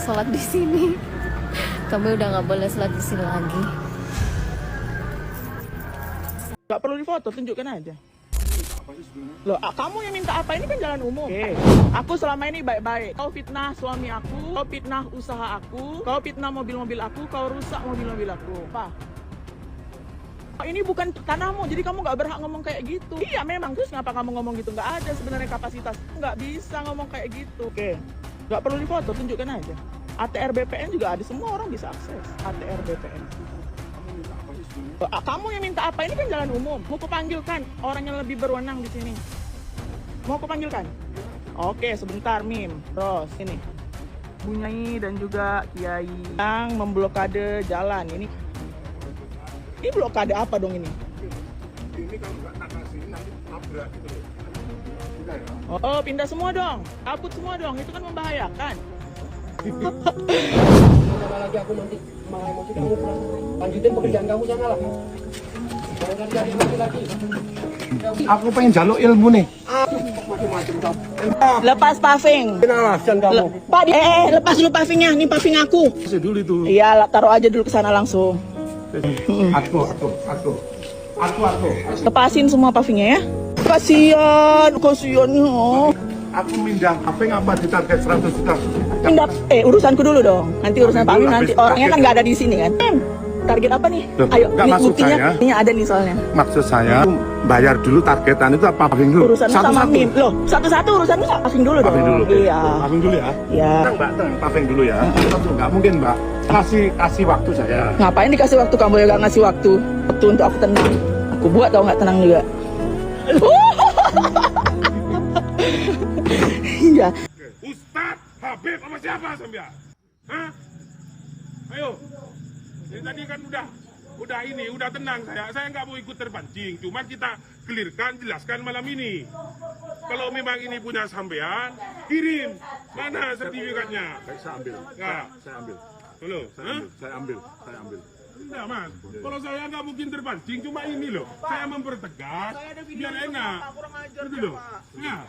sholat di sini. Kami udah nggak boleh sholat di sini lagi. Gak perlu difoto, tunjukkan aja. Loh, kamu yang minta apa? Ini kan jalan umum. Oke. Aku selama ini baik-baik. Kau fitnah suami aku, kau fitnah usaha aku, kau fitnah mobil-mobil aku, kau rusak mobil-mobil aku. Apa? Ini bukan tanahmu, jadi kamu gak berhak ngomong kayak gitu. Iya memang, terus ngapa kamu ngomong gitu? Gak ada sebenarnya kapasitas. Gak bisa ngomong kayak gitu. Oke. Gak perlu difoto, tunjukkan aja. ATR BPN juga ada, semua orang bisa akses ATR BPN. Kamu yang minta apa? Ini kan jalan umum. Mau kupanggilkan orang yang lebih berwenang di sini. Mau kupanggilkan? Oke, sebentar Mim. Terus ini Bunyai dan juga Kiai yang memblokade jalan. Ini blokade apa dong ini? Ini kalau nggak tak kasih nanti nabrak gitu loh. Pindah ya? Oh, pindah semua dong. Kabut semua dong. Itu kan membahayakan. Lagi aku nanti malah emosi kamu pulang. Lanjutin pekerjaan kamu sana lah. Jangan cari emosi lagi. Aku pengen jaluk ilmu nih. Macam-macam kamu. Lepas paving. Alasan kamu. Pak, lepas dulu pavingnya. Ini paving aku. Kasih dulu itu. Iya, taruh aja dulu ke sana langsung. Aku. Lepasin semua pavingnya ya. Kasian. Oh. Aku mindah paving apa di target 100 juta? Pindah, urusanku dulu dong. Nanti urusan Dulu, paving nanti habis orangnya kan target. nggak ada di sini kan. Target apa nih? Loh, Ayo, nggak ini maksud buktinya. saya. Ini ada nih soalnya. Maksud saya bayar dulu targetan itu apa paving dulu? Urusannya sama Mim. Loh, satu-satu urusannya paving dulu dong. Paving dulu. Iya. Paving dulu ya. Iya. Tenang, Mbak, tenang, paving dulu ya. Nggak mungkin, Mbak. Kasih waktu saya. Ngapain dikasih waktu, kamu ya gak ngasih waktu? Waktu untuk aku tenang. Aku buat tau nggak tenang juga. Iya. Ustadz Habib sama siapa sampean? Hah? Ayo. Ini tadi kan udah tenang saya. Saya nggak mau ikut terpancing. Cuman kita clearkan, jelaskan malam ini. Kalau memang ini punya sampean, kirim. Mana sertifikatnya? Saya ambil. Nggak. Saya ambil. Halo? Saya ambil. Enggak, Mas. Kalau saya nggak mungkin terpancing, cuma ini loh. Saya mempertegas biar enak. Gitu loh. Nah,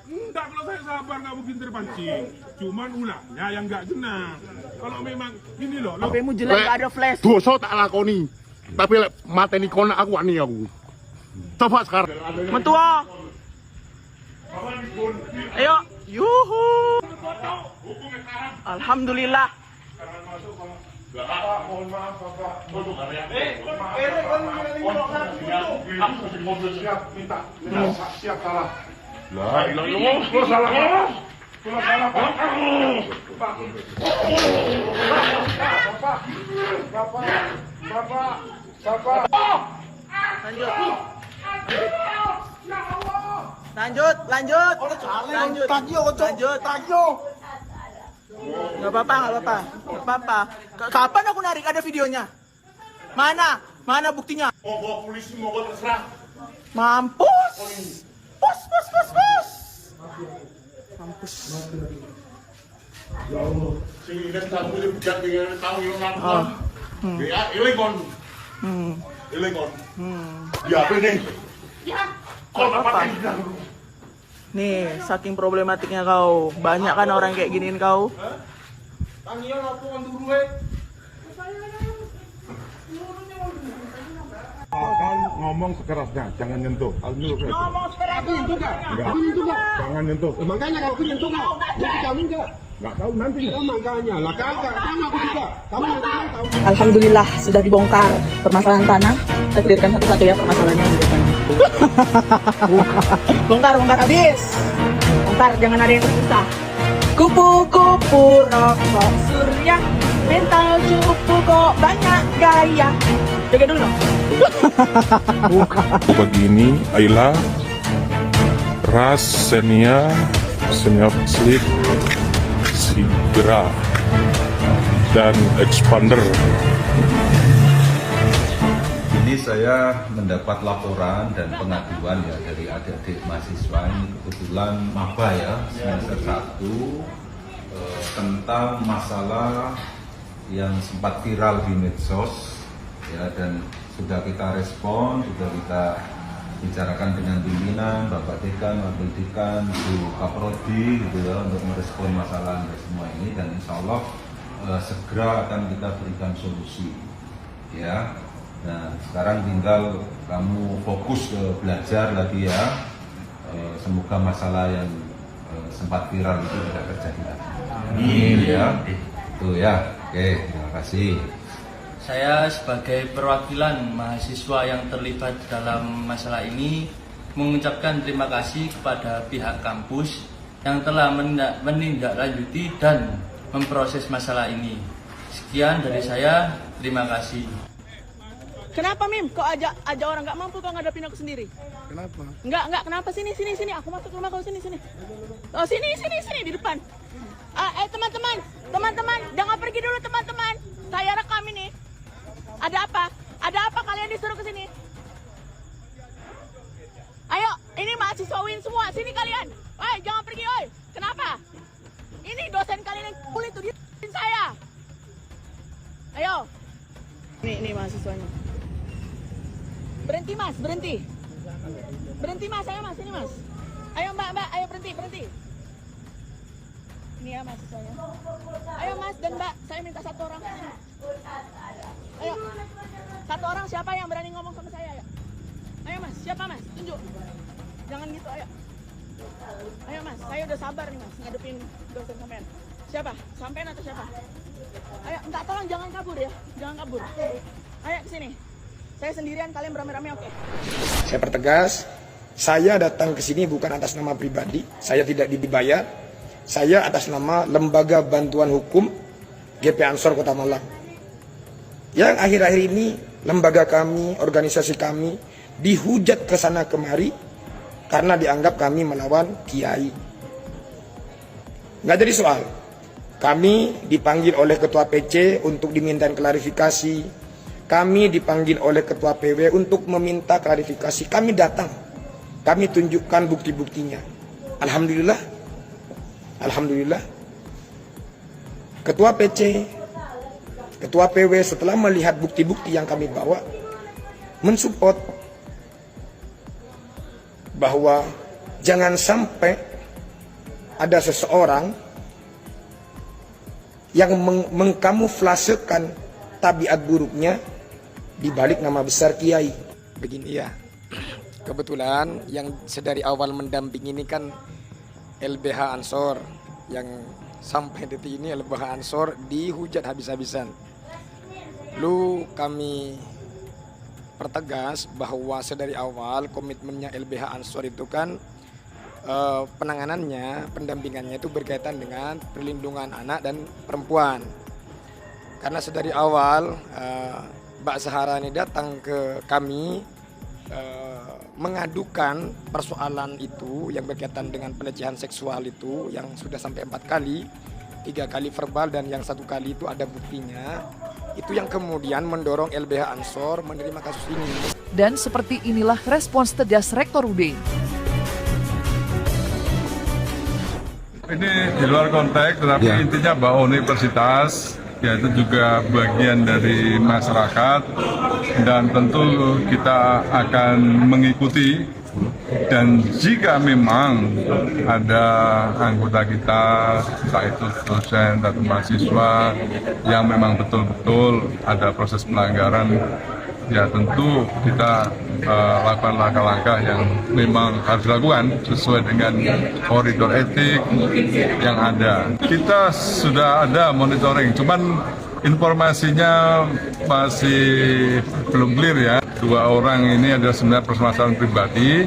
enggak, kalau saya sabar nggak mungkin terpancing. Cuman ulangnya yang nggak jenah. Kalau memang ini loh. HP-mu jelek, gak ada flash. Dosa tak lakoni. Tapi lek mateni konak aku wani aku. Coba sekarang. Mentua. Ayo. Yuhu. Alhamdulillah. Siap salah. Lah, lo salah. Bapak. Lanjut. Gak apa-apa. Kapan aku narik, ada videonya? Mana buktinya? Mau polisi mau terserah. Mampus. Pus. Mampus. Ya Allah, sing kan tamu ini bukan dengan tamu yang ngaku. Oh. Ya, ilikon. Ya apa ini? Kok Apa? Nih, saking problematiknya kau. Banyak kan orang kayak giniin kau. Tangian aku untuk duit. Ngomong sekerasnya, jangan nyentuh. Ngomong sekarang. Aku nyentuh nggak? Enggak. Aku nyentuh nggak? Jangan nyentuh. Makanya kalau aku nyentuh nggak? Jadi kamu nggak? Enggak tahu nanti. Oh, makanya lah kagak. Kamu aku juga. Kamu nyentuh kan tahu. Alhamdulillah sudah dibongkar permasalahan tanah. Kita clearkan satu-satu ya permasalahannya di depan. Bongkar habis. Bongkar, jangan ada yang susah. Kupu-kupu rokok surya, mental cupu kok banyak gaya. Jaga dulu dong. Begini Ayla Ras Senia Sleep Sigra dan Expander. Ini saya mendapat laporan dan pengaduan ya dari adik-adik mahasiswa ini, kebetulan maba ya semester 1 tentang masalah yang sempat viral di medsos ya, dan sudah kita respon, sudah kita bicarakan dengan pimpinan, Bapak Dekan, Wakil Dekan, Bu Kaprodi gitu ya, untuk merespon masalah semua ini, dan insya Allah segera akan kita berikan solusi ya. Nah sekarang tinggal kamu fokus ke belajar lagi ya. Semoga masalah yang sempat viral itu tidak terjadi lagi. Amin ya. Itu ya. Oke, terima kasih. Saya sebagai perwakilan mahasiswa yang terlibat dalam masalah ini mengucapkan terima kasih kepada pihak kampus yang telah menindaklanjuti dan memproses masalah ini. Sekian dari saya, terima kasih. Kenapa Mim? Kok aja orang nggak mampu kok ngadepin aku sendiri? Kenapa? Enggak, kenapa? Sini. Aku masuk rumah kau, sini. Oh, sini, di depan. Teman-teman, jangan pergi dulu teman-teman. Saya rekam ini. Ada apa kalian disuruh ke sini? Ayo, ini mahasiswa UIN semua, sini kalian. Oi, jangan pergi, oi. Kenapa? Ini dosen kalian yang kulit tuh di saya. Ayo. Ini mahasiswanya. Berhenti mas, berhenti. Berhenti mas, ayo mas, ini mas. Ayo mbak, ayo berhenti. Ini ya mahasiswanya. Ayo mas dan mbak, saya minta satu orang. Ayo, satu orang siapa yang berani ngomong sama saya ya? Ayo mas, siapa mas? Tunjuk. Jangan gitu, ayo. Ayo mas, saya udah sabar nih mas, ngadepin dosen sampean. Siapa? Sampean atau siapa? Ayo, enggak, tolong jangan kabur ya, jangan kabur. Ayo kesini. Saya sendirian, kalian beramai-ramai, oke? Saya pertegas, saya datang ke sini bukan atas nama pribadi, saya tidak dibayar. Saya atas nama Lembaga Bantuan Hukum GP Ansor Kota Malang. Yang akhir-akhir ini lembaga kami, organisasi kami dihujat ke sana kemari karena dianggap kami melawan kiai. Nggak jadi soal. Kami dipanggil oleh Ketua PC untuk dimintain klarifikasi. Kami dipanggil oleh Ketua PW untuk meminta klarifikasi. Kami datang. Kami tunjukkan bukti-buktinya. Alhamdulillah. Ketua PC, Ketua PW setelah melihat bukti-bukti yang kami bawa, mensupport bahwa jangan sampai ada seseorang yang mengkamuflasekan tabiat buruknya di balik nama besar kiai. Begini ya, kebetulan yang sedari awal mendampingi ini kan LBH Ansor, yang sampai detik ini LBH Ansor dihujat habis-habisan. Lalu kami pertegas bahwa sedari awal komitmennya LBH Ansor itu kan penanganannya, pendampingannya itu berkaitan dengan perlindungan anak dan perempuan. Karena sedari awal Mbak Zahara ini datang ke kami mengadukan persoalan itu yang berkaitan dengan pelecehan seksual itu yang sudah sampai 4 kali, 3 kali verbal dan yang 1 kali itu ada buktinya. Itu yang kemudian mendorong LBH Ansor menerima kasus ini. Dan seperti inilah respons tegas Rektor UD. Ini di luar konteks, tetapi intinya bahwa universitas yaitu juga bagian dari masyarakat dan tentu kita akan mengikuti, dan jika memang ada anggota kita, entah itu dosen atau mahasiswa yang memang betul-betul ada proses pelanggaran, ya tentu kita lakukan langkah-langkah yang memang harus dilakukan sesuai dengan koridor etik yang ada. Kita sudah ada monitoring, cuman informasinya masih belum clear ya. 2 orang ini adalah sebenarnya permasalahan pribadi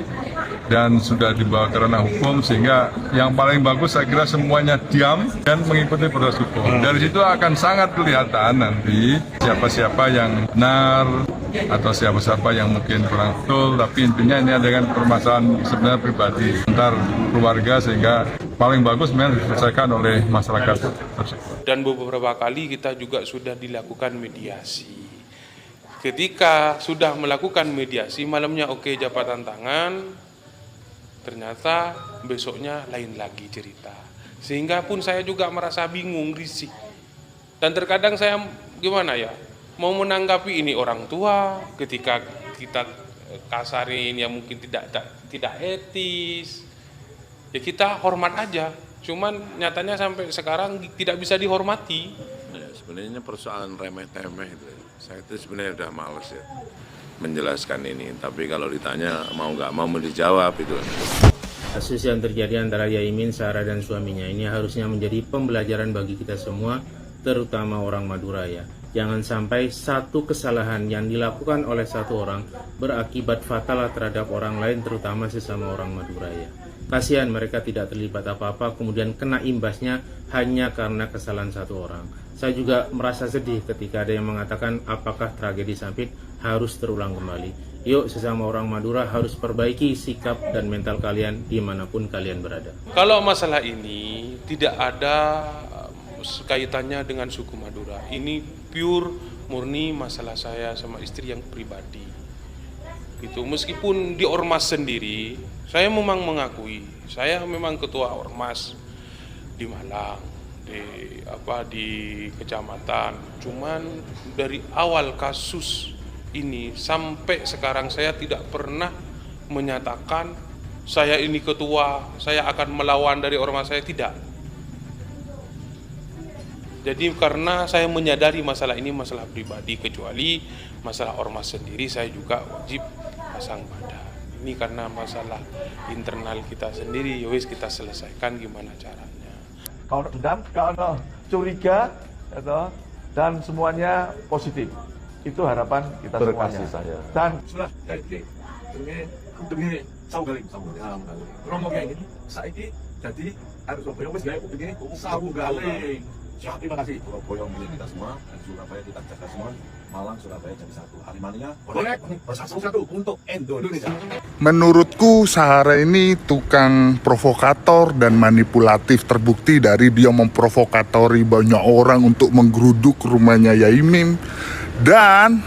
dan sudah dibawa ke ranah hukum, sehingga yang paling bagus saya kira semuanya diam dan mengikuti proses hukum. Dari situ akan sangat kelihatan nanti siapa-siapa yang benar atau siapa-siapa yang mungkin kurang betul, tapi intinya ini adalah permasalahan sebenarnya pribadi antar keluarga, sehingga paling bagus memang diselesaikan oleh masyarakat tersebut. Dan beberapa kali kita juga sudah dilakukan mediasi. Ketika sudah melakukan mediasi, malamnya oke jabatan tangan, ternyata besoknya lain lagi cerita. Sehingga pun saya juga merasa bingung, risih. Dan terkadang saya gimana ya, mau menanggapi ini orang tua ketika kita kasarin, yang mungkin tidak etis, ya kita hormat aja. Cuman nyatanya sampai sekarang tidak bisa dihormati. Ya, sebenarnya persoalan remeh-temeh itu, saya itu sebenarnya udah males ya menjelaskan ini. Tapi kalau ditanya mau nggak mau dijawab itu. Kasus yang terjadi antara Yaimin, Sarah dan suaminya ini harusnya menjadi pembelajaran bagi kita semua, terutama orang Madura ya. Jangan sampai satu kesalahan yang dilakukan oleh satu orang berakibat fatal terhadap orang lain, terutama sesama orang Madura ya. Kasihan mereka tidak terlibat apa-apa, kemudian kena imbasnya hanya karena kesalahan satu orang. Saya juga merasa sedih ketika ada yang mengatakan apakah tragedi Sampit harus terulang kembali. Yuk sesama orang Madura harus perbaiki sikap dan mental kalian dimanapun kalian berada. Kalau masalah ini tidak ada kaitannya dengan suku Madura. Ini pure murni masalah saya sama istri yang pribadi. Itu meskipun di ormas sendiri, saya memang mengakui, saya memang ketua ormas di Malang, di kecamatan. Cuman dari awal kasus ini sampai sekarang saya tidak pernah menyatakan saya ini ketua, saya akan melawan dari ormas saya, tidak. Jadi karena saya menyadari masalah ini masalah pribadi, kecuali masalah ormas sendiri saya juga wajib pasang badan. Ini karena masalah internal kita sendiri, yowis kita selesaikan gimana caranya. Kalau dendam, kalau curiga, dan semuanya positif. Itu harapan kita semuanya. Saya. Dan sudah jadi dengan saugaling, rombong kayak gini, saat ini jadi harus berpikir kayak begini, saugaling. Terima kasih. Surabaya milik kita semua, dan Surabaya kita jaga semua. Malang, Surabaya jadi satu. Harimania bersatu untuk Indonesia. Menurutku Sahara ini tukang provokator dan manipulatif, terbukti dari dia memprovokatori banyak orang untuk menggeruduk rumahnya Yaimin, dan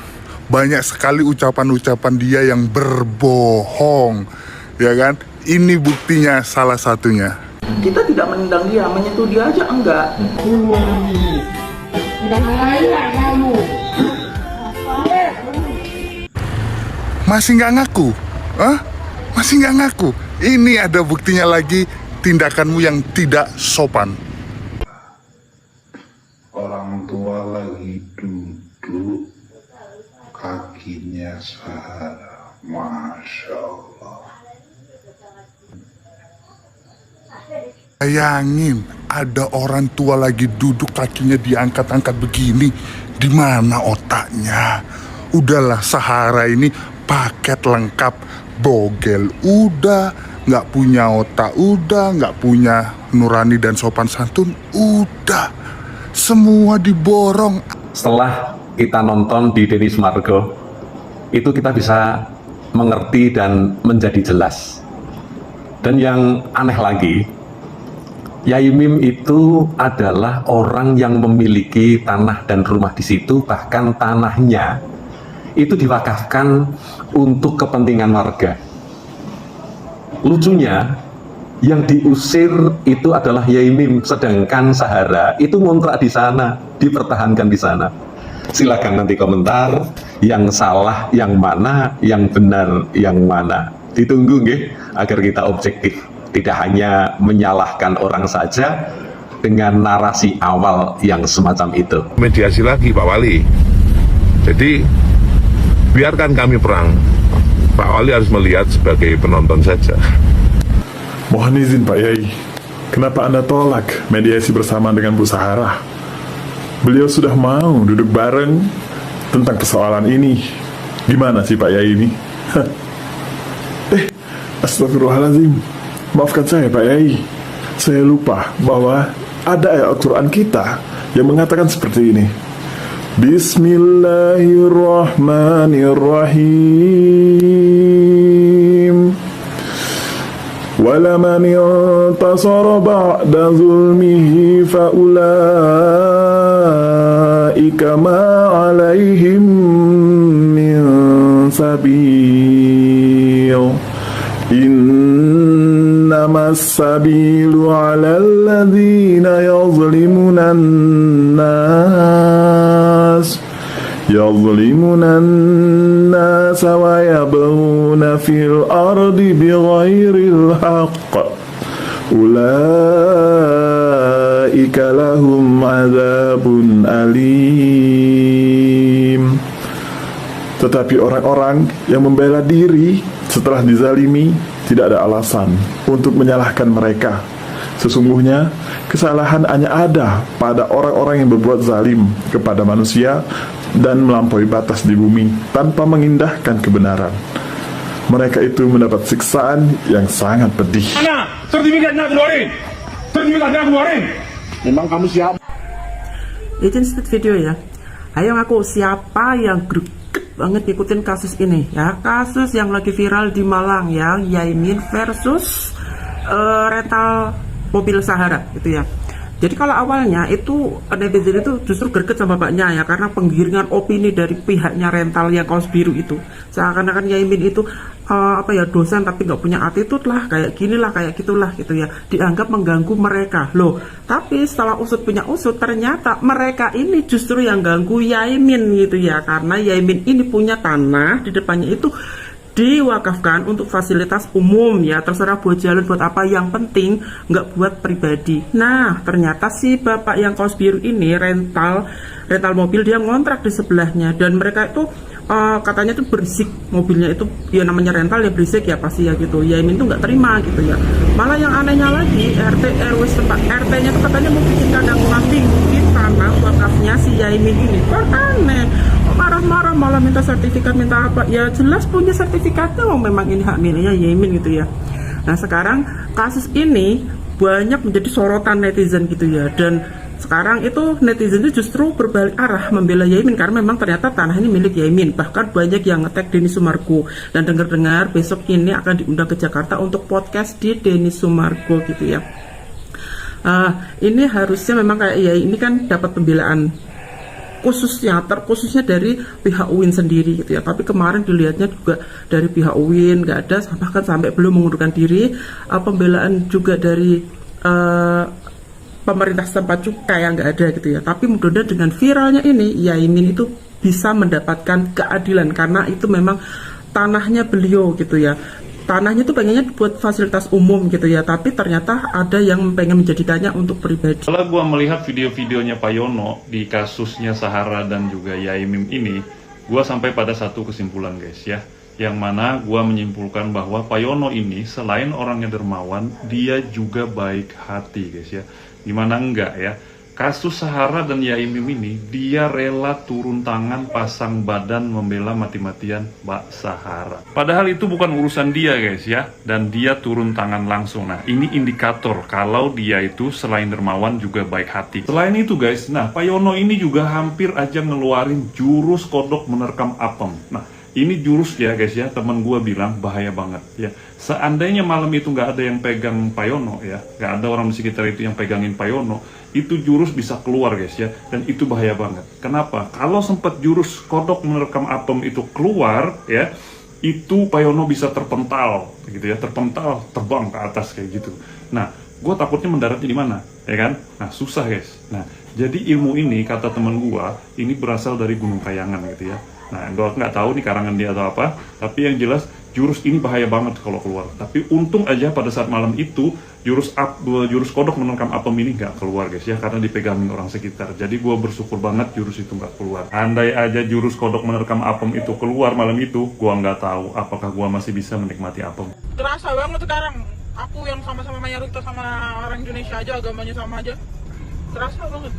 banyak sekali ucapan-ucapan dia yang berbohong, ya kan? Ini buktinya salah satunya. Kita tidak menendang dia, menyentuh dia aja enggak. Masih nggak ngaku? Masih nggak ngaku? Ini ada buktinya lagi, tindakanmu yang tidak sopan. Orang tua lagi duduk, kakinya Sahara, Masya Allah. Bayangin, ada orang tua lagi duduk, kakinya diangkat-angkat begini. Di mana otaknya? Udahlah, Sahara ini paket lengkap. Bogel udah, nggak punya otak udah, nggak punya nurani dan sopan santun udah. Semua diborong. Setelah kita nonton di Denny Sumargo, itu kita bisa mengerti dan menjadi jelas. Dan yang aneh lagi, Yaimin itu adalah orang yang memiliki tanah dan rumah di situ, bahkan tanahnya itu diwakafkan untuk kepentingan warga. Lucunya, yang diusir itu adalah Yaimin, sedangkan Sahara itu ngontrak di sana, dipertahankan di sana. Silakan nanti komentar, yang salah yang mana, yang benar yang mana. Ditunggu nggih, agar kita objektif. Tidak hanya menyalahkan orang saja dengan narasi awal yang semacam itu. Mediasi lagi Pak Wali. Jadi biarkan kami perang. Pak Wali harus melihat sebagai penonton saja. Mohon izin Pak Yai, kenapa Anda tolak mediasi bersama dengan Bu Sahara? Beliau sudah mau duduk bareng tentang persoalan ini. Gimana sih Pak Yai ini? Astagfirullahaladzim. Maafkan saya Pak Yai, saya lupa bahwa ada ayat Al-Quran kita yang mengatakan seperti ini. Bismillahirrahmanirrahim. Walaman intasara ba'da zulmihi faulaika ma alaihim min sabil. إنما السبيل على الذين يظلمون الناس يظلمون الناس ويبغون في الأرض بغير الحق أولئك لهم عذاب أليم. Tetapi orang-orang yang membela diri setelah dizalimi tidak ada alasan untuk menyalahkan mereka. Sesungguhnya kesalahan hanya ada pada orang-orang yang berbuat zalim kepada manusia dan melampaui batas di bumi tanpa mengindahkan kebenaran. Mereka itu mendapat siksaan yang sangat pedih. Mana? Sertifikatnya keluarin. Sertifikatnya keluarin. Memang kamu siapa? Izin sedikit video ya. Ayo ngaku siapa yang greget banget ngikutin kasus ini ya. Kasus yang lagi viral di Malang ya, Yaimin versus rental mobil Sahara gitu ya. Jadi kalau awalnya itu netizen itu justru greget sama bapaknya ya, karena penggiringan opini dari pihaknya rental yang kaos biru itu seakan-akan Yaimin itu dosen tapi nggak punya attitude lah, kayak gini lah, kayak gitulah gitu ya, dianggap mengganggu mereka loh. Tapi setelah usut punya usut, ternyata mereka ini justru yang ganggu Yaimin gitu ya, karena Yaimin ini punya tanah di depannya itu diwakafkan untuk fasilitas umum ya, terserah buat jalan buat apa, yang penting nggak buat pribadi. Nah ternyata si bapak yang kaos biru ini rental mobil, dia ngontrak di sebelahnya, dan mereka itu katanya tuh berisik mobilnya itu ya, namanya rental ya berisik ya pasti ya gitu. Yaimin tuh nggak terima gitu ya. Malah yang anehnya lagi RT RW setempat, RT-nya tuh katanya mau bikin kandang kambing di tanah wakafnya si Yaimin ini. Kok aneh, marah-marah malah minta sertifikat, minta apa ya, jelas punya sertifikatnya, memang ini hak miliknya Yaimin gitu ya. Nah sekarang kasus ini banyak menjadi sorotan netizen gitu ya, dan sekarang itu netizen itu justru berbalik arah membela Yaimin karena memang ternyata tanah ini milik Yaimin. Bahkan banyak yang nge-tag Denny Sumargo, dan dengar-dengar besok ini akan diundang ke Jakarta untuk podcast di Denny Sumargo gitu ya. Ini harusnya memang kayak ya, ini kan dapat pembelaan khususnya dari pihak UIN sendiri gitu ya. Tapi kemarin dilihatnya juga dari pihak UIN nggak ada, bahkan sampai belum mengundurkan diri. Pembelaan juga dari pemerintah setempat juga yang nggak ada gitu ya. Tapi mudah-mudahan dengan viralnya ini Yaimin itu bisa mendapatkan keadilan, karena itu memang tanahnya beliau gitu ya. Tanahnya tuh pengennya buat fasilitas umum gitu ya, tapi ternyata ada yang pengen menjadikannya untuk pribadi. Setelah gue melihat video-videonya Pak Yono di kasusnya Sahara dan juga Yaimin ini, gue sampai pada satu kesimpulan guys ya, yang mana gue menyimpulkan bahwa Pak Yono ini selain orangnya dermawan, dia juga baik hati guys ya. Gimana enggak ya, kasus Sahara dan Yaimin ini dia rela turun tangan, pasang badan membela mati-matian Mbak Sahara. Padahal itu bukan urusan dia guys ya, dan dia turun tangan langsung. Nah ini indikator kalau dia itu selain dermawan juga baik hati. Selain itu guys, nah Pak Yono ini juga hampir aja ngeluarin jurus kodok menerkam apem. Nah ini jurus ya guys ya, teman gue bilang bahaya banget ya. Seandainya malam itu nggak ada yang pegang Pak Yono ya, nggak ada orang di sekitar itu yang pegangin Pak Yono, itu jurus bisa keluar guys ya, dan itu bahaya banget. Kenapa? Kalau sempat jurus kodok menerkam apem itu keluar ya, itu Pak Yono bisa terpental gitu ya, terpental terbang ke atas kayak gitu. Nah gue takutnya mendaratnya di mana ya kan? Nah susah guys. Nah jadi ilmu ini kata teman gue ini berasal dari Gunung Kayangan gitu ya. Nah gue nggak tahu nih karangan dia atau apa, tapi yang jelas jurus ini bahaya banget kalau keluar. Tapi untung aja pada saat malam itu jurus kodok menerkam apem ini nggak keluar guys ya, karena dipegangin orang sekitar. Jadi gue bersyukur banget jurus itu nggak keluar. Andai aja jurus kodok menerkam apem itu keluar malam itu, gue nggak tahu apakah gue masih bisa menikmati apem. Terasa banget sekarang, aku yang sama-sama mayoritas sama orang Indonesia aja, agamanya sama aja, terasa banget.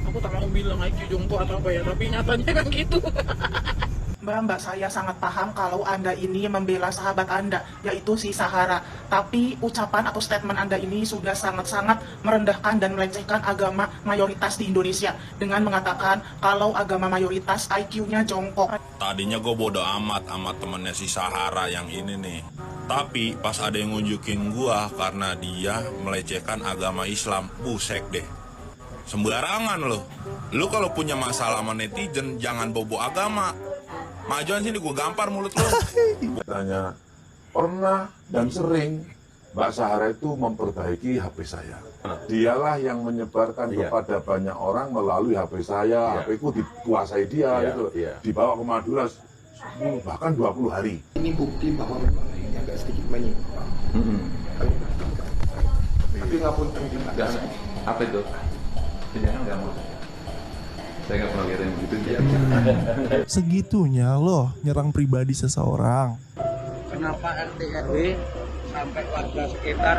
Aku tak mau bilang IQ jongkok atau apa ya, tapi nyatanya kan gitu. Mbak, saya sangat paham kalau Anda ini membela sahabat Anda, yaitu si Sahara. Tapi ucapan atau statement Anda ini sudah sangat-sangat merendahkan dan melecehkan agama mayoritas di Indonesia, dengan mengatakan kalau agama mayoritas IQ-nya jongkok. Tadinya gue bodo amat sama temennya si Sahara yang ini nih. Tapi pas ada yang nunjukin gue karena dia melecehkan agama Islam, busek deh. Sembarangan lo. Lu kalau punya masalah sama netizen jangan bobo agama. Majuan sini gue gampar mulut lo. Tanya pernah dan sering Mbak Sahara itu memperbaiki HP saya. Dialah yang menyebarkan kepada banyak orang melalui HP saya. HP ku dikuasai dia gitu. Dibawa ke Madura bahkan 20 hari. Ini bukti bahwa memang ini agak sedikit menyimpang. Tapi ngapunten juga. Apa itu? Tidak nggak mau. Saya nggak pernah lihat yang begitu. Segitunya loh nyerang pribadi seseorang. Kenapa RT RW sampai warga sekitar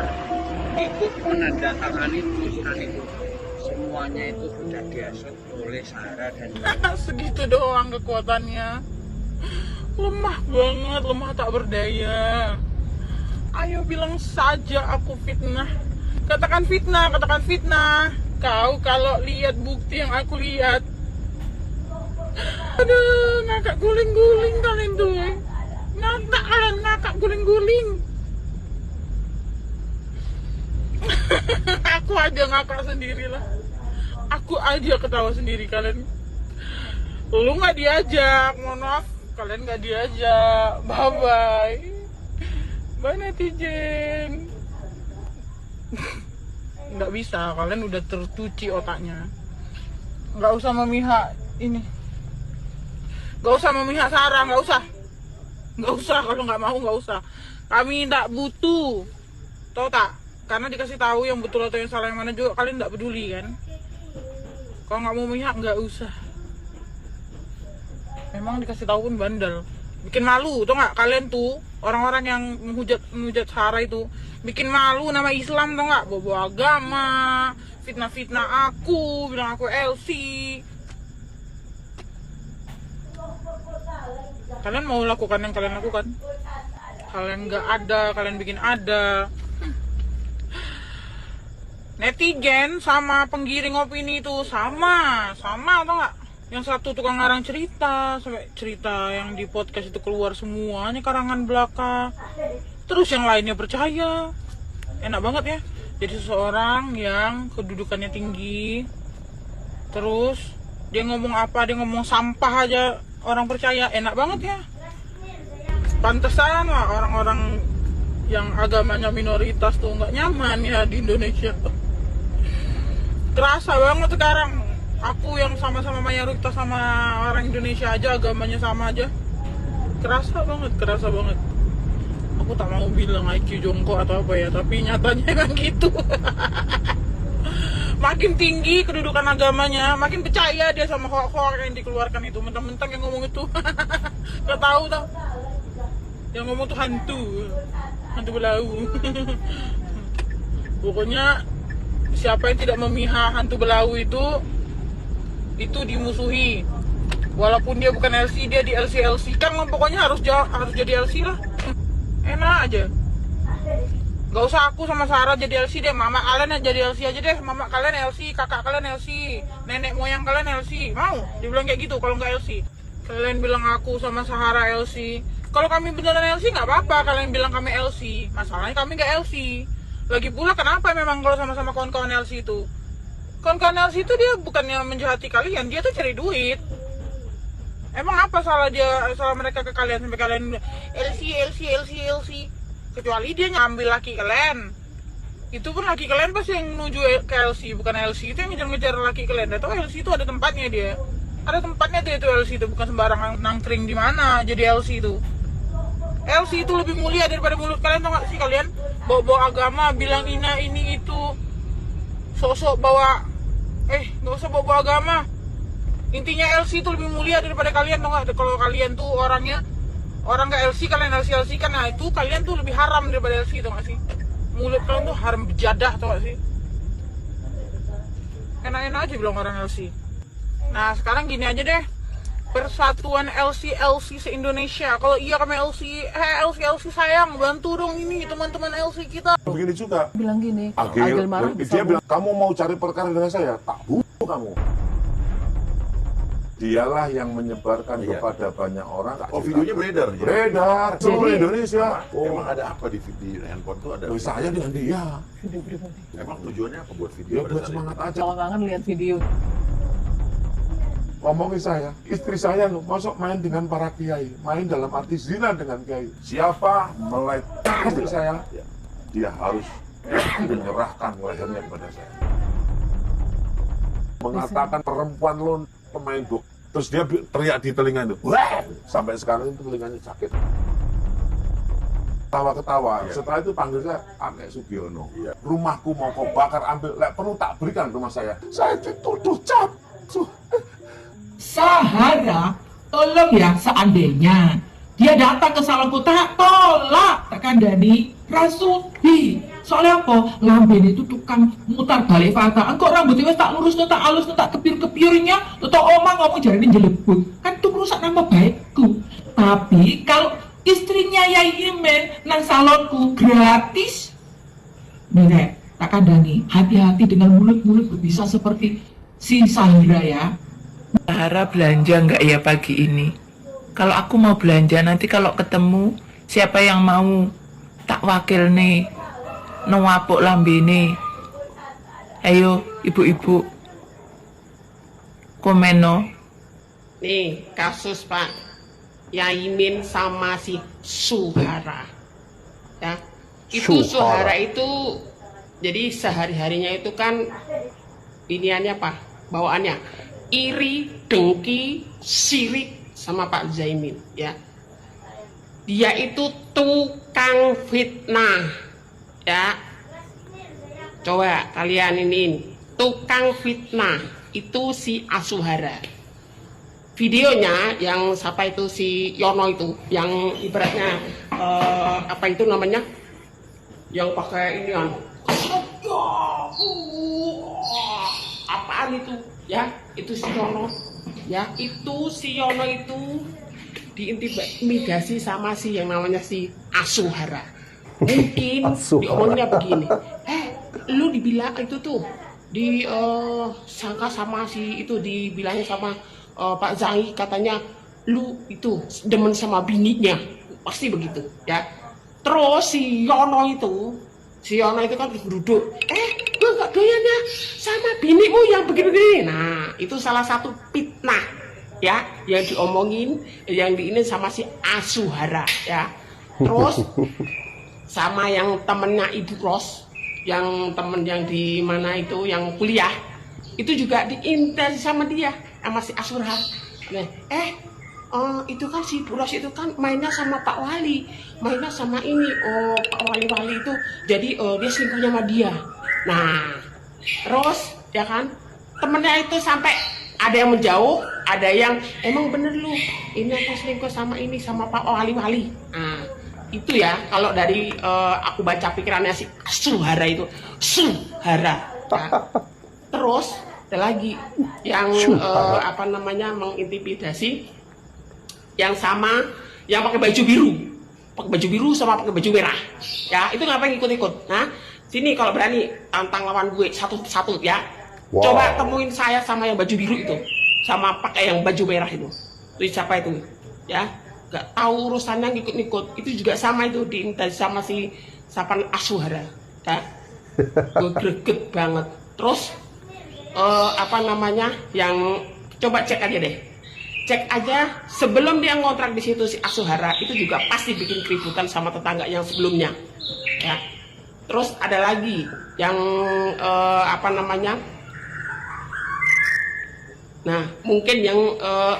ikut menandatangani penyusuran itu? Semuanya itu sudah dihasut oleh Sahara dan segitu doang kekuatannya. Lemah banget, lemah tak berdaya. Ayo bilang saja aku fitnah. Katakan fitnah, katakan fitnah. Kau kalau lihat bukti yang aku lihat. Aduh, ngakak guling-guling kalian tuh. Ngakak kalian, ngakak guling-guling. Aku aja ngakak sendiri lah. Aku aja ketawa sendiri kalian. Lu nggak diajak, mohon maaf. Kalian nggak diajak. Bye-bye. Bye netizen. Nggak bisa, kalian udah tercuci otaknya. Nggak usah memihak ini. Nggak usah memihak Sarah, nggak usah. Nggak usah, kalau nggak mau nggak usah. Kami nggak butuh. Tahu tak? Karena dikasih tahu yang betul atau yang salah yang mana juga kalian nggak peduli kan. Kalau nggak mau memihak nggak usah. Memang dikasih tahu pun bandel. Bikin malu, tau nggak kalian tuh orang-orang yang menghujat Sarah itu bikin malu nama Islam, tau nggak? Bobo agama, fitnah-fitnah aku, bilang aku LC. Kalian mau lakukan yang kalian lakukan? Kalian nggak ada, kalian bikin ada. Netizen sama penggiring opini itu sama tau nggak? Yang satu tukang ngarang cerita, sampai cerita yang di podcast itu keluar semuanya karangan belaka. Terus yang lainnya percaya. Enak banget ya. Jadi seseorang yang kedudukannya tinggi, terus dia ngomong apa, dia ngomong sampah aja orang percaya. Enak banget ya. Pantesan lah orang-orang yang agamanya minoritas tuh nggak nyaman ya di Indonesia. Kerasa banget sekarang. Aku yang sama-sama mayoritas sama orang Indonesia aja, agamanya sama aja. Kerasa banget. Aku tak mau bilang IQ jongkok atau apa ya, tapi nyatanya emang gitu. Makin tinggi kedudukan agamanya, makin percaya dia sama hoax yang dikeluarkan itu. Mentang-mentang yang ngomong itu gak tahu tau. Yang ngomong tuh hantu belau. Pokoknya siapa yang tidak memihak hantu belau itu dimusuhi. Walaupun dia bukan LC, dia di LC kan, pokoknya harus jadi LC lah. Enak aja. Gak usah aku sama Sarah jadi LC deh, mama kalian jadi LC aja deh. Mama kalian LC, kakak kalian LC, nenek moyang kalian LC. Mau? Dibilang kayak gitu kalau nggak LC. Kalian bilang aku sama Sahara LC. Kalau kami beneran LC nggak apa-apa, kalian bilang kami LC. Masalahnya kami nggak LC. Lagi pula kenapa memang kalau sama-sama kawan-kawan LC itu? Kawan-kawan LC itu dia bukannya menjahati kalian, dia tuh cari duit. Emang apa salah mereka ke kalian sampai kalian LC? Kecuali dia ngambil laki kalian. Itu pun laki kalian pasti yang menuju ke LC, bukan LC itu yang ngejar-ngejar laki kalian. Atau LC itu ada tempatnya dia. Ada tempatnya dia itu LC itu, bukan sembarang nangkring di mana jadi LC itu. LC itu lebih mulia daripada mulut kalian, tau gak sih kalian? Bawa agama, bilang ini itu. Sosok bawa gak usah bawa agama. Intinya LC itu lebih mulia daripada kalian, tau gak? Kalau kalian tuh orang gak LC, kalian LC kan, nah itu kalian tuh lebih haram daripada LC, tau gak sih? Mulut kalian tuh haram bejadah, tau gak sih? Enak-enak aja bilang orang LC. Nah sekarang gini aja deh, persatuan LC se-Indonesia. Kalau iya kami LC sayang, bantu dong ini teman-teman LC kita. Begini juga. Bilang gini, Agil marah. Dia bilang, kamu mau cari perkara dengan saya? Tak butuh kamu. Dialah yang menyebarkan kepada banyak orang. Oh, videonya beredar? Beredar, seluruh Indonesia. Emang ada apa di handphone tuh ada? Saya dengan dia. Emang tujuannya apa buat video? Ya buat semangat aja. Kalau kangen lihat video. Ngomongin saya, istri saya loh, masuk main dengan para kiai, main dalam arti zina dengan kiai. Siapa melecehkan istri saya? dia harus menyerahkan lehernya kepada saya. Mengatakan perempuan lo pemain bola. Terus dia teriak di telinga itu, wah! Sampai sekarang itu telinganya sakit. Ketawa-ketawa. Setelah itu panggil saya, Kakek Sugiono. Rumahku mau kau bakar, ambil. Lek perlu tak berikan rumah saya. Saya dituduh cap. Sahara, tolong ya, seandainya dia datang ke salonku, tak tolak, tak kandani, rasudi. Soalnya apa? Lamben itu tukang mutar balik fakta. Engkau rambutnya tak lurus, tak halus, tak kepir-kepirnya, tak omong ngomong jadinya jelebut. Kan itu merusak nama baikku. Tapi kalau istrinya Yai Imin nang salonku gratis, nih tak kandani, hati-hati dengan mulut-mulut berbisa seperti si Sahara ya. Sahara belanja nggak ya pagi ini? Kalau aku mau belanja nanti kalau ketemu siapa yang mau tak wakil nih nuwapuk lambene. Ayo ibu-ibu komeno. Nih kasus Pak Yaimin sama si Suhara ya. Itu Suhara itu jadi sehari-harinya itu kan iniannya apa? Bawaannya iri, dengki, sirik sama Pak Zaimin ya. Dia itu tukang fitnah ya. Coba kalian ini tukang fitnah itu si Asuhara. Videonya yang siapa itu si Yono itu yang ibaratnya apa itu namanya yang pakai ini kan apaan itu ya, itu si Yono ya, itu si Yono itu diintimidasi sama si yang namanya si Asuhara. Mungkin diomonginnya begini, lu dibilang itu tuh disangka sama si itu, dibilangnya sama Pak Zai katanya lu itu demen sama bininya, pasti begitu ya. Terus si Yono itu kan duduk, gue gak doyan ya sama binimu yang begini-begini. Nah itu salah satu fitnah ya yang diomongin, yang diinin sama si Asuhara ya. Terus sama yang temennya Ibu Ros, yang temen yang di mana itu yang kuliah, itu juga diinter sama dia sama si Asuhara. Nah, itu kan si Ibu Ros itu kan mainnya sama Pak Wali, mainnya sama ini, Pak Wali itu, jadi dia selingkuhnya sama dia. Nah, terus ya kan temennya itu sampai ada yang menjauh, ada yang emang bener lu ini aku selingkuh sama ini sama Pak Wali. Nah itu ya kalau dari aku baca pikirannya si Suhara itu Suhara ya. Terus ada lagi yang apa namanya mengintimidasi yang sama yang pakai baju biru sama pakai baju merah ya, itu ngapain ikut-ikut. Nah sini kalau berani tantang lawan gue satu-satu ya. Wow. Coba temuin saya sama yang baju biru itu sama pakai yang baju merah itu siapa itu ya. Gak tahu urusannya ngikut-ngikut, itu juga sama itu diintimidasi sama si Sapan Asuhara ya. Gue greget banget. Terus apa namanya yang coba cek aja deh, cek aja sebelum dia ngontrak di situ si Asuhara itu juga pasti bikin keributan sama tetangga yang sebelumnya ya. Terus ada lagi yang apa namanya, nah mungkin yang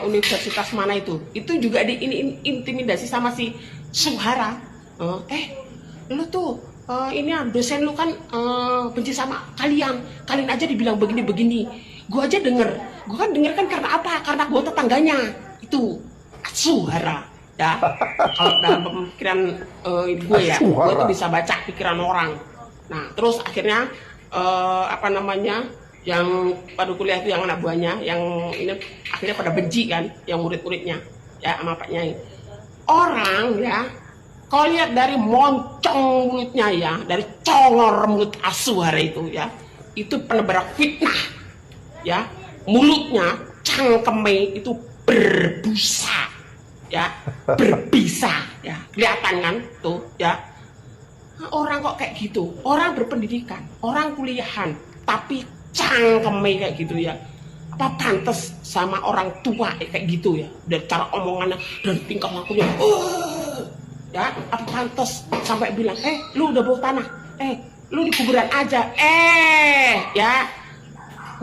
universitas mana itu juga diintimidasi sama si Suhara. Lu tuh ini dosen lu kan benci sama kalian aja dibilang begini-begini. Gua aja denger kan karena apa? Karena gua tetangganya itu Suhara ya. Kalau dalam pemikiran gue ya, gue tuh bisa baca pikiran orang. Nah terus akhirnya apa namanya, yang pada kuliah itu yang anak buahnya yang ini akhirnya pada benci kan, yang murid-muridnya ya sama Pak Nyai. Orang ya, kalau lihat dari moncong mulutnya ya, dari congor mulut Asuhara itu ya, itu penebar fitnah ya. Mulutnya cangkeme itu berbusa ya, berbisa ya, kelihatan kan tuh ya. Orang kok kayak gitu, orang berpendidikan, orang kuliahan, tapi cangkeme kayak gitu ya. Apa pantas sama orang tua kayak gitu ya, dari cara omongannya dan tingkah lakunya ya, apa pantas sampai bilang lu udah bau tanah, Lu di kuburan aja. Ya,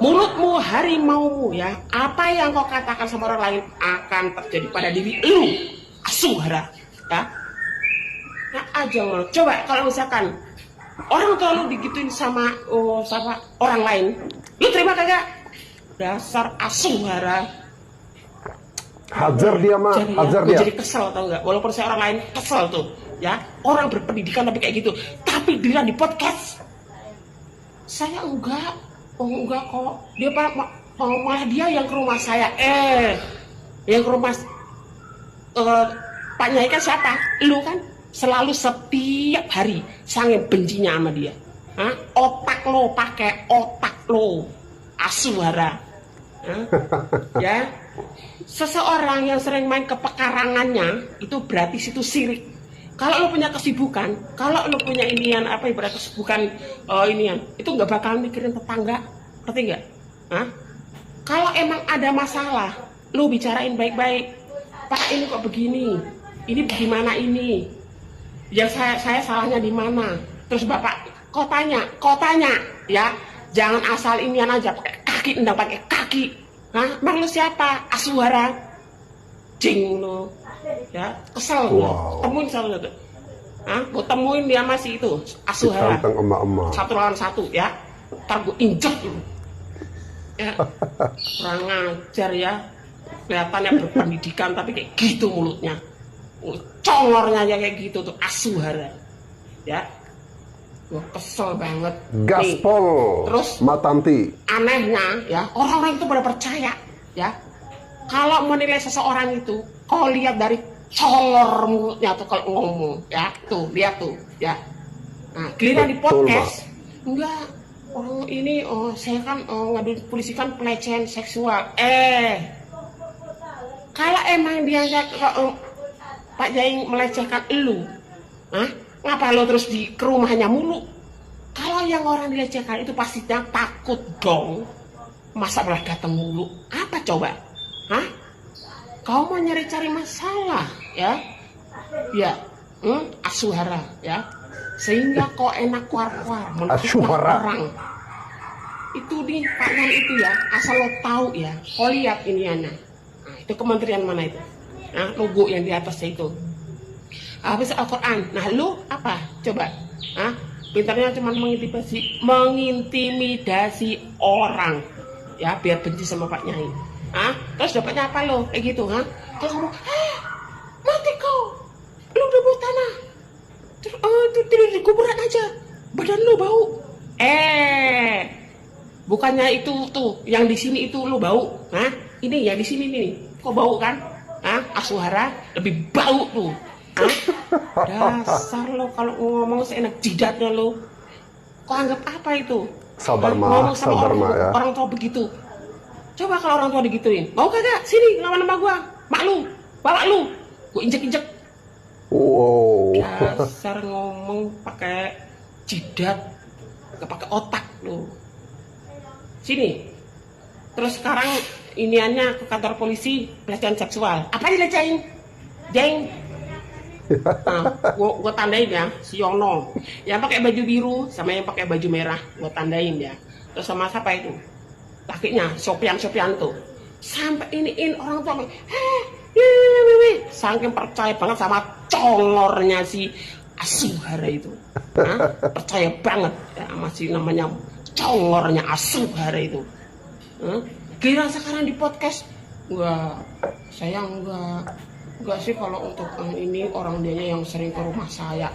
mulutmu harimaumu ya. Apa yang kau katakan sama orang lain akan terjadi pada diri lu, Asuhara. Ya, nah aja lo. Coba kalau misalkan orang tua lu digituin sama orang lain, lu terima kagak? Dasar Asuhara. Hajar dia mah, hajar dia. Jadi kesel tau nggak? Walaupun saya orang lain kesel tuh, ya orang berpendidikan tapi kayak gitu. Tapi dia di podcast, saya enggak kok. Dia malah dia yang ke rumah saya. Yang ke rumah Pak Nyai kan siapa? Lu kan selalu setiap hari sangat bencinya sama dia. Otak lo pakai otak lo, Asuhara. Ya. Seseorang yang sering main ke pekarangannya itu berarti situ sirik. Kalau lo punya kesibukan, kalau lo punya inian ibarat kesibukan inian, itu nggak bakal mikirin tetangga, ngerti nggak? Kalau emang ada masalah, lo bicarain baik-baik. Pak ini kok begini, ini bagaimana ini? Yang saya salahnya di mana? Terus bapak, kau tanya, ya, jangan asal inian aja pakai kaki, endang pakai kaki. Emang lu siapa? Asuhara. Jing lu. Ya, kesel gua. Temuin selalu tuh. Gua temuin dia masih itu, Asuhara. Tantang emak-emak. 1 lawan 1 ya. Ntar gua injek lu. Ya. Kurang ngajar ya. Kelihatannya berpendidikan tapi kayak gitu mulutnya. Congornya aja kayak gitu tuh, Asuhara. Ya. Gua kesel banget. Gaspol. Terus Matanti. Anehnya ya, orang-orang itu pada percaya ya. Kalau menilai seseorang itu, kau lihat dari color mulutnya tuh kalau ngomong ya. Tuh, lihat tuh ya. Nah, giliran di podcast enggak, orang ini saya kan ngadu polisi kan pelecehan seksual. Kalau emang dia Pak Jai melecehkan elu, ngapa lo terus ke rumahnya mulu? Kalau yang orang dilecehkan itu pastinya takut dong. Masa malah datang mulu? Apa coba? Kau mau cari masalah ya? Ya, Asuhara ya. Sehingga kau enak keluar menfitnah orang. Itu di Pak Nan itu ya, asal lo tahu ya. Kau lihat iniannya. Nah, itu kementerian mana itu? Logo yang di atasnya itu. Habis Al-Quran. Nah lu apa? Coba. Pintarnya cuma mengintimidasi orang. Ya biar benci sama Pak Nyai. Terus dapatnya apa lo? Kayak gitu. Terus ngomong, mati kau. Lu udah bau tanah. Tidur di kuburan aja. Badan lu bau. Bukannya itu tuh. Yang di sini itu lu bau. Ini yang di sini nih. Kok bau kan? Asuhara lebih bau tuh. Dasar lo kalau ngomong seenak jidatnya lo. Kok anggap apa itu? Sabar ngomong sama ya. orang tua begitu. Coba kalau orang tua digituin, mau kagak? Sini lawan sama gua. Mak lu, bawa lu. Gua injek-injek. Wow. Dasar ngomong pakai jidat, gak pakai otak lo. Sini. Terus sekarang iniannya ke kantor polisi pelecehan seksual. Apa dilecehin? Jeng. Gue tandain ya, si Yono yang pakai baju biru sama yang pakai baju merah, gue tandain ya. Terus sama siapa itu? Lakinya, Sopian tuh. Sampai iniin orang tua, saking percaya banget sama congornya si Asuhara itu. Percaya banget ya sama si namanya congornya Asuhara itu. Kira sekarang di podcast, saya enggak sih kalau untuk ini orang dianya yang sering ke rumah saya.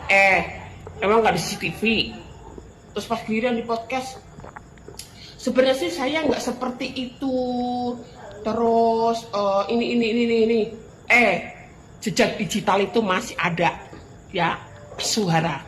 Emang nggak di CCTV. Terus pas giliran di podcast, sebenarnya sih saya nggak seperti itu. Terus ini. Jejak digital itu masih ada ya, Asuhara.